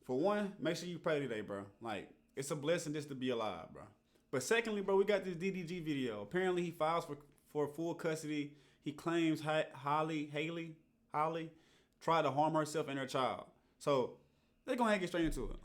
For one, make sure you pray today, bro. Like, it's a blessing just to be alive, bro. But secondly, bro, we got this DDG video. Apparently, he files for full custody. He claims Halle tried to harm herself and her child. So, they're going to get straight into it.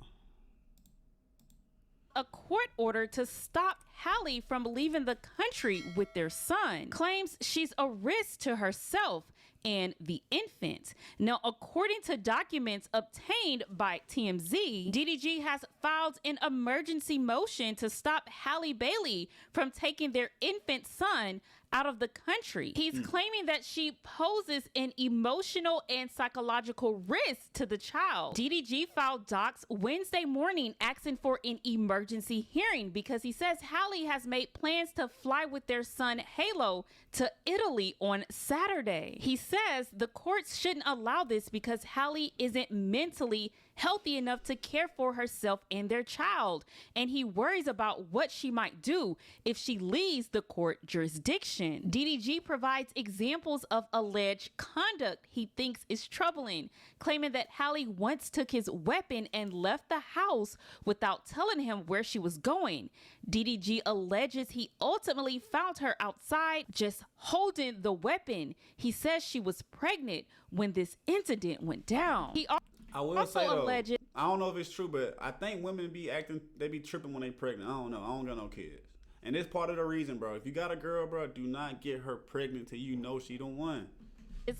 A court order to stop Halle from leaving the country with their son. Claims she's a risk to herself and the infant. Now, according to documents obtained by TMZ, DDG has filed an emergency motion to stop Halle Bailey from taking their infant son out of the country. He's claiming that she poses an emotional and psychological risk to the child. DDG filed docs Wednesday morning asking for an emergency hearing because he says Halle has made plans to fly with their son Halo to Italy on Saturday. He says the courts shouldn't allow this because Halle isn't mentally healthy enough to care for herself and their child, and he worries about what she might do if she leaves the court jurisdiction. DDG provides examples of alleged conduct he thinks is troubling, claiming that Halle once took his weapon and left the house without telling him where she was going. DDG alleges he ultimately found her outside just holding the weapon. He says she was pregnant when this incident went down. He I will say though, I don't know if it's true, but I think women be acting, they be tripping when they pregnant. I don't know. I don't got no kids. And it's part of the reason, bro. If you got a girl, bro, do not get her pregnant till you know she don't want.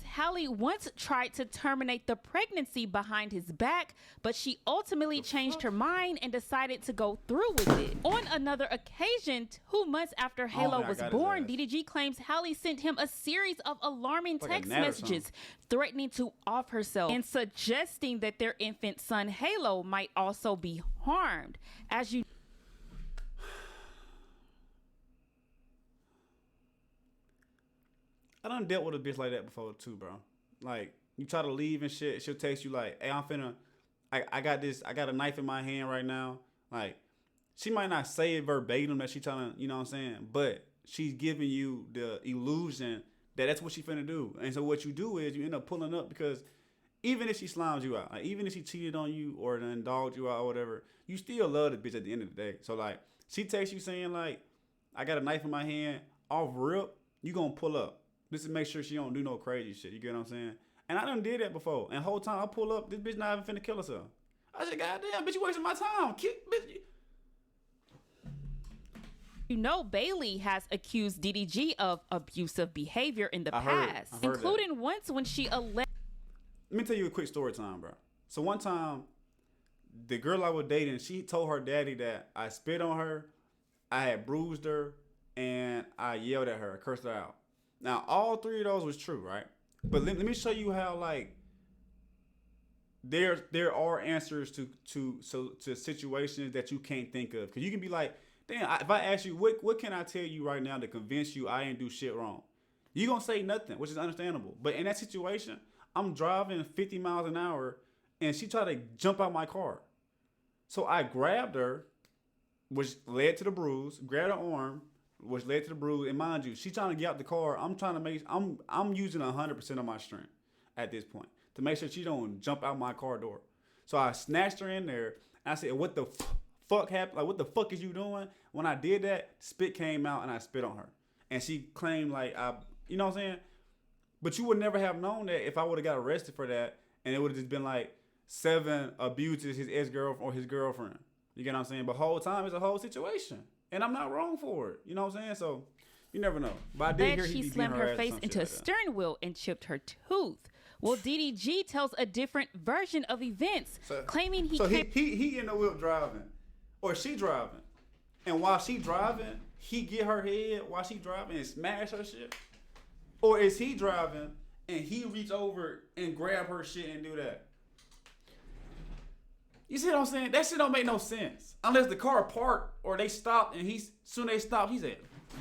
Halle once tried to terminate the pregnancy behind his back, but she ultimately changed her mind and decided to go through with it. On another occasion, 2 months after Halo was born, DDG claims Halle sent him a series of alarming text messages threatening to off herself and suggesting that their infant son Halo might also be harmed. As you I done dealt with a bitch like that before too, bro. Like, you try to leave and shit, she'll text you like, hey, I got a knife in my hand right now. Like, she might not say it verbatim that she trying to, you know what I'm saying? But she's giving you the illusion that that's what she finna do. And so what you do is you end up pulling up because even if she slimes you out, like, even if she cheated on you or done dogged you out or whatever, you still love the bitch at the end of the day. So like, she texts you saying like, I got a knife in my hand, off rip, you gonna pull up. Just to make sure she don't do no crazy shit. You get what I'm saying? And I done did that before. And the whole time I pull up, this bitch not even finna kill herself. I said, goddamn, bitch, you wasting my time. Bitch. You know, Bailey has accused DDG of abusive behavior in the past, including once when she alleged. Let me tell you a quick story time, bro. So one time, the girl I was dating, she told her daddy that I spit on her, I had bruised her, and I yelled at her, cursed her out. Now, all 3 of those was true, right? But let me show you how, like, there are answers to situations that you can't think of. Because you can be like, damn, if I ask you, what can I tell you right now to convince you I ain't do shit wrong? You going to say nothing, which is understandable. But in that situation, I'm driving 50 miles an hour, and she tried to jump out my car. So I grabbed her, which led to the bruise, grabbed her arm, which led to the bruise. And mind you, she trying to get out the car. I'm using 100% of my strength at this point to make sure she don't jump out my car door. So I snatched her in there, and I said, what the fuck happened? Like, what the fuck is you doing? When I did that, spit came out, and I spit on her. And she claimed, like, you know what I'm saying? But you would never have known that if I would have got arrested for that, and it would have just been, like, 7 abuses his ex-girlfriend or his girlfriend. You get what I'm saying? But the whole time, it's a whole situation. And I'm not wrong for it. You know what I'm saying? So, you never know. But I did hear she slammed her face into a steering wheel and chipped her tooth. Well, DDG tells a different version of events, claiming he in the wheel driving, or she driving, and while she driving, he get her head while she driving and smash her shit, or is he driving and he reach over and grab her shit and do that? You see what I'm saying? That shit don't make no sense. Unless the car parked or they stopped and soon they stopped, he said,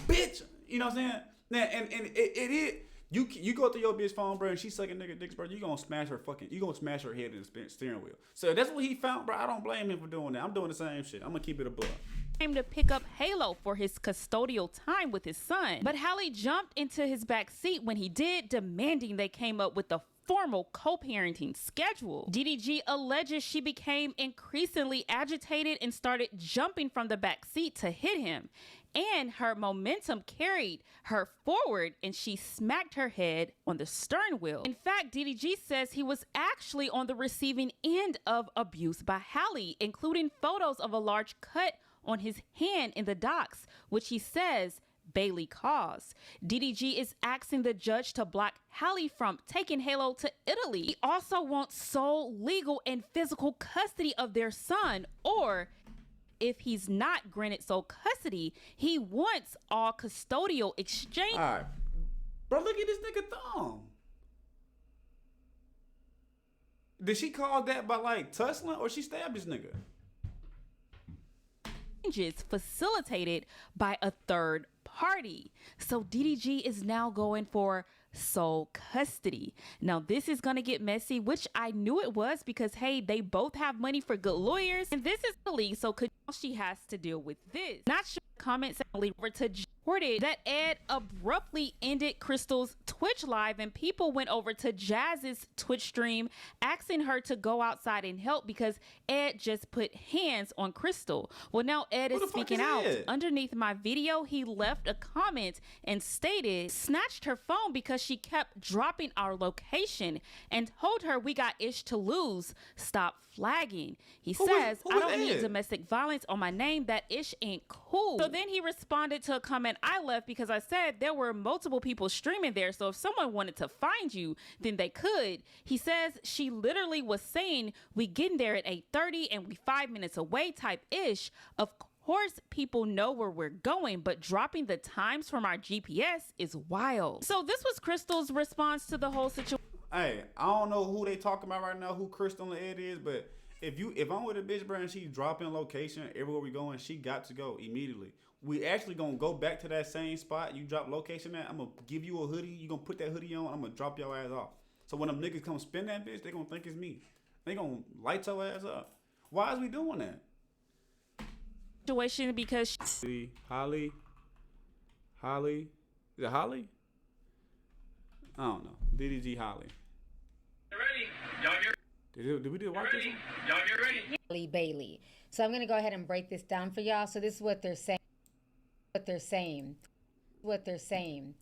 bitch. You know what I'm saying? Now, and you go through your bitch phone, bro, and she sucking nigga dicks, bro, you gonna smash her head in the steering wheel. So that's what he found, bro. I don't blame him for doing that. I'm doing the same shit. I'm gonna keep it above. Came to pick up Halo for his custodial time with his son. But Halle jumped into his back seat when he did, demanding they came up with the formal co-parenting schedule. DDG alleges she became increasingly agitated and started jumping from the back seat to hit him, and her momentum carried her forward and she smacked her head on the stern wheel. In fact, DDG says he was actually on the receiving end of abuse by Halle, including photos of a large cut on his hand in the docks, which he says Bailey caused. DDG is asking the judge to block Halle from taking Halo to Italy. He also wants sole legal and physical custody of their son, or if he's not granted sole custody, he wants all custodial exchange. All right. Bro, look at this nigga thumb. Did she call that by like tussling, or she stabbed this nigga? Facilitated by a third party. So DDG is now going for sole custody. Now this is gonna get messy, which I knew it was, because hey, they both have money for good lawyers, and this is the league, so she has to deal with this. Not sure comments over to reported that Ed abruptly ended Crystal's Twitch live, and people went over to Jazz's Twitch stream asking her to go outside and help because Ed just put hands on Crystal. Well, now Ed is speaking out. Underneath my video, he left a comment and stated, snatched her phone because she kept dropping our location and told her we got ish to lose. Stop flagging. He says, I don't need domestic violence on my name. That ish ain't cool. So then he responded to a comment I left because I said there were multiple people streaming there, so if someone wanted to find you, then they could. He says she literally was saying we getting there at 8:30 and we 5 minutes away type ish. Of course people know where we're going, but dropping the times from our GPS is wild. So this was Crystal's response to the whole situation. Hey, I don't know who they talking about right now, who Crystal and Ed is, but if I'm with a bitch, bro, and she dropping location everywhere we going, she got to go immediately. We actually gonna go back to that same spot you drop location at. I'm gonna give you a hoodie. You gonna put that hoodie on. I'm gonna drop your ass off. So when them niggas come spin that bitch, they gonna think it's me. They gonna light your ass up. Why is we doing that? Situation because Halle, is it Halle? I don't know. DDG Halle. Get ready, y'all get. Did we do watch this? Y'all get ready. Bailey. So I'm gonna go ahead and break this down for y'all. So this is what they're saying. What they're saying.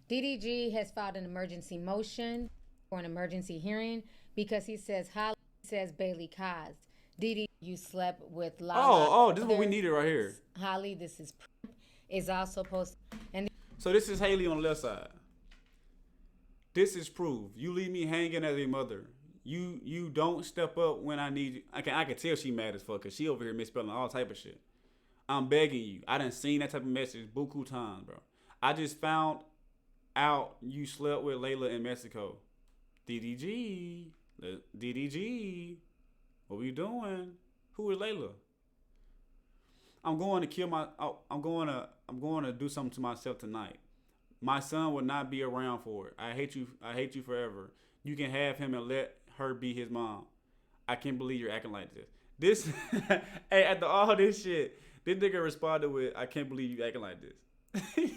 DDG has filed an emergency motion for an emergency hearing because he says Halle says Bailey caused. DDG, you slept with Lala. Oh, this is what we needed right here. Halle, this is also posted. And so this is Haley on the left side. This is proof. You leave me hanging as a mother. You don't step up when I need you. I can tell she mad as fuck because she over here misspelling all type of shit. I'm begging you. I done seen that type of message buku times, bro. I just found out you slept with Layla in Mexico. DDG. What we doing? Who is Layla? I'm going to do something to myself tonight. My son will not be around for it. I hate you forever. You can have him and let her be his mom. I can't believe you're acting like this. Hey, after all this shit, this nigga responded with, I can't believe you acting like this.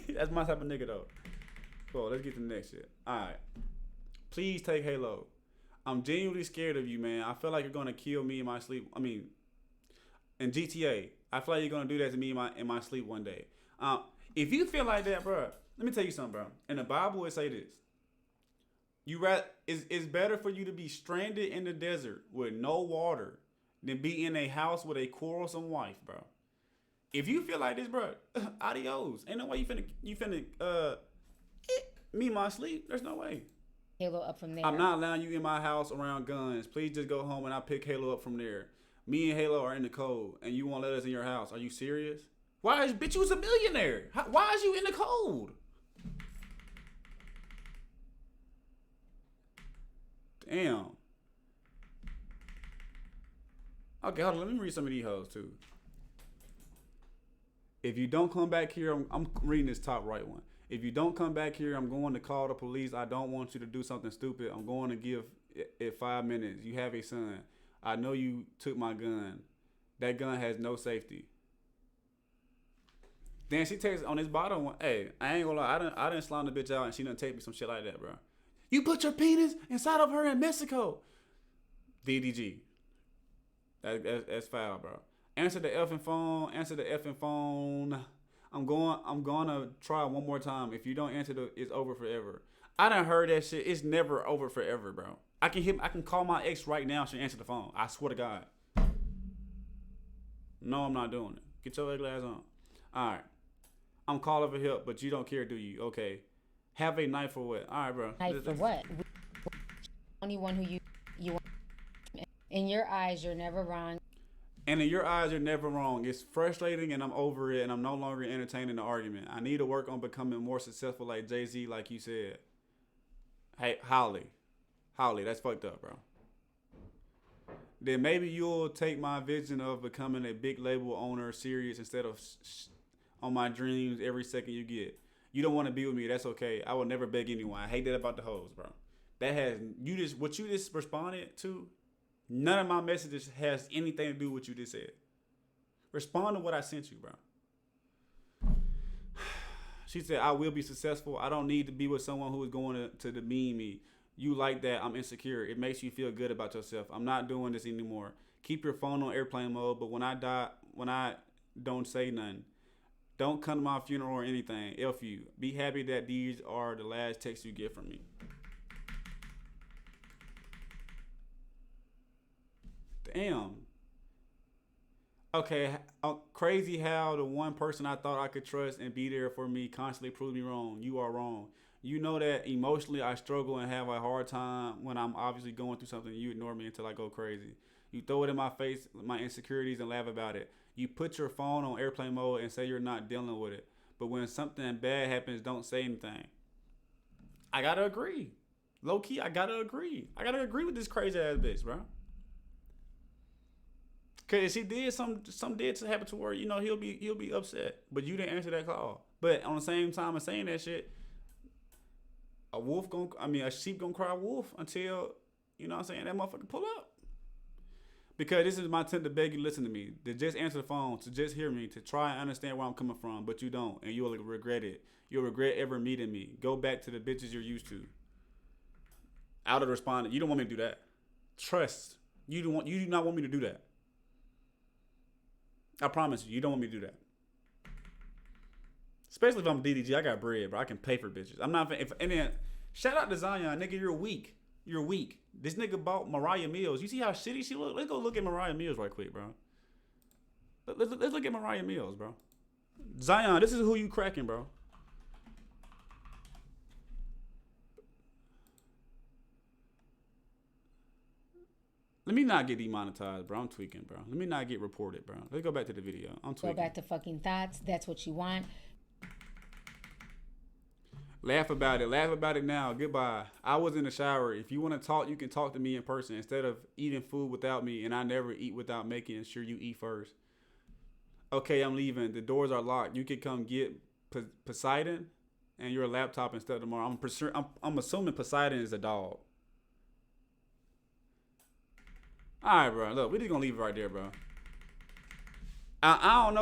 That's my type of nigga though. Cool, let's get to the next shit. Alright. Please take Halo. I'm genuinely scared of you, man. I feel like you're gonna kill me in my sleep. I mean, in GTA, I feel like you're gonna do that to me in my sleep one day. If you feel like that, bro, let me tell you something, bro. In the Bible, it say this. It's better for you to be stranded in the desert with no water than be in a house with a quarrelsome wife, bro. If you feel like this, bro, adios. Ain't no way you finna me in my sleep. There's no way. Halo up from there. I'm not allowing you in my house around guns. Please just go home and I'll pick Halo up from there. Me and Halo are in the cold and you won't let us in your house. Are you serious? Bitch, you was a millionaire. Why is you in the cold? Damn. Okay, hold on. Let me read some of these hoes too. If you don't come back here, I'm reading this top right one. If you don't come back here, I'm going to call the police. I don't want you to do something stupid. I'm going to give it 5 minutes. You have a son. I know you took my gun. That gun has no safety. Then she takes on this bottom one. Hey, I ain't gonna lie. I done slime the bitch out and she done take me some shit like that, bro. You put your penis inside of her in Mexico. DDG. That's foul, bro. Answer the effing phone. Answer the effing phone. I'm gonna try one more time. If you don't answer, it's over forever. I done heard that shit. It's never over forever, bro. I can call my ex right now. She'll answer the phone. I swear to God. No, I'm not doing it. Get your ugly ass on. All right. I'm calling for help, but you don't care, do you? Okay. Have a knife for what? All right, bro. Knife for what? Only one who you want. In your eyes, you're never wrong. And in your eyes, you're never wrong. It's frustrating, and I'm over it, and I'm no longer entertaining the argument. I need to work on becoming more successful like Jay-Z, like you said. Hey, Halle, that's fucked up, bro. Then maybe you'll take my vision of becoming a big label owner serious instead of on my dreams every second you get. You don't want to be with me, that's okay. I will never beg anyone. I hate that about the hoes, bro. What you just responded to, none of my messages has anything to do with what you just said. Respond to what I sent you, bro. She said, I will be successful. I don't need to be with someone who is going to demean me. You like that, I'm insecure. It makes you feel good about yourself. I'm not doing this anymore. Keep your phone on airplane mode, but when I don't say nothing. Don't come to my funeral or anything. F you. Be happy that these are the last texts you get from me. Damn. Okay, crazy how the one person I thought I could trust and be there for me constantly proved me wrong. You are wrong. You know that emotionally I struggle and have a hard time when I'm obviously going through something. You ignore me until I go crazy. You throw it in my face, my insecurities, and laugh about it. You put your phone on airplane mode and say you're not dealing with it. But when something bad happens, don't say anything. I gotta agree. Low key, I gotta agree. I gotta agree with this crazy ass bitch, bro. Cause she did some did to happen to her, you know, he'll be upset. But you didn't answer that call. But on the same time of saying that shit, a sheep gonna cry wolf until, you know what I'm saying, that motherfucker pull up. Because this is my attempt to beg you listen to me, to just answer the phone, to just hear me, to try and understand where I'm coming from, but you don't, and you'll regret it. You'll regret ever meeting me. Go back to the bitches you're used to. Out of responding, you don't want me to do that. Trust. You do not want me to do that. I promise you don't want me to do that. Especially if I'm DDG, I got bread, bro. I can pay for bitches. I'm not. And then shout out to Zion, nigga. You're weak. You're weak. This nigga bought Mariah Mills. You see how shitty she look? Let's go look at Mariah Mills right quick, bro. Let's look at Mariah Mills, bro. Zion, this is who you cracking, bro. Let me not get demonetized, bro. I'm tweaking, bro. Let me not get reported, bro. Let's go back to the video. I'm tweaking. Go back to fucking thoughts. That's what you want. Laugh about it. Laugh about it now. Goodbye. I was in the shower. If you want to talk, you can talk to me in person instead of eating food without me, and I never eat without making sure you eat first. Okay, I'm leaving. The doors are locked. You can come get Poseidon and your laptop instead tomorrow. I'm assuming Poseidon is a dog. All right, bro. Look, we're just gonna leave it right there, bro. I don't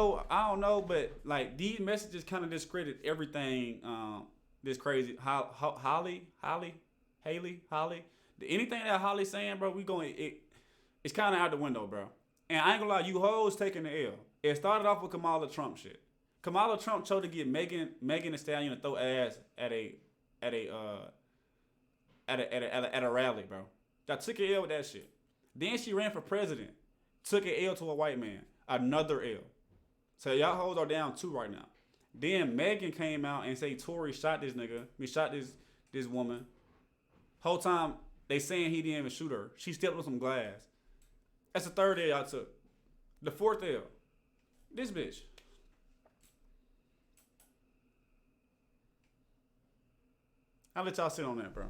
know, but like these messages kind of discredit everything. This crazy Halle. Anything that Holly's saying, bro, it's kind of out the window, bro. And I ain't gonna lie, you hoes taking the L. It started off with Kamala Trump shit. Kamala Trump chose to get Megan Thee Stallion to throw ass at a rally, bro. Y'all took an L with that shit. Then she ran for president, took an L to a white man, another L. So y'all hoes are down 2 right now. Then Megan came out and say Tory shot this nigga. We shot this woman. Whole time they saying he didn't even shoot her. She stepped on some glass. That's the 3rd L y'all took. The 4th L. This bitch. I'll let y'all sit on that, bro.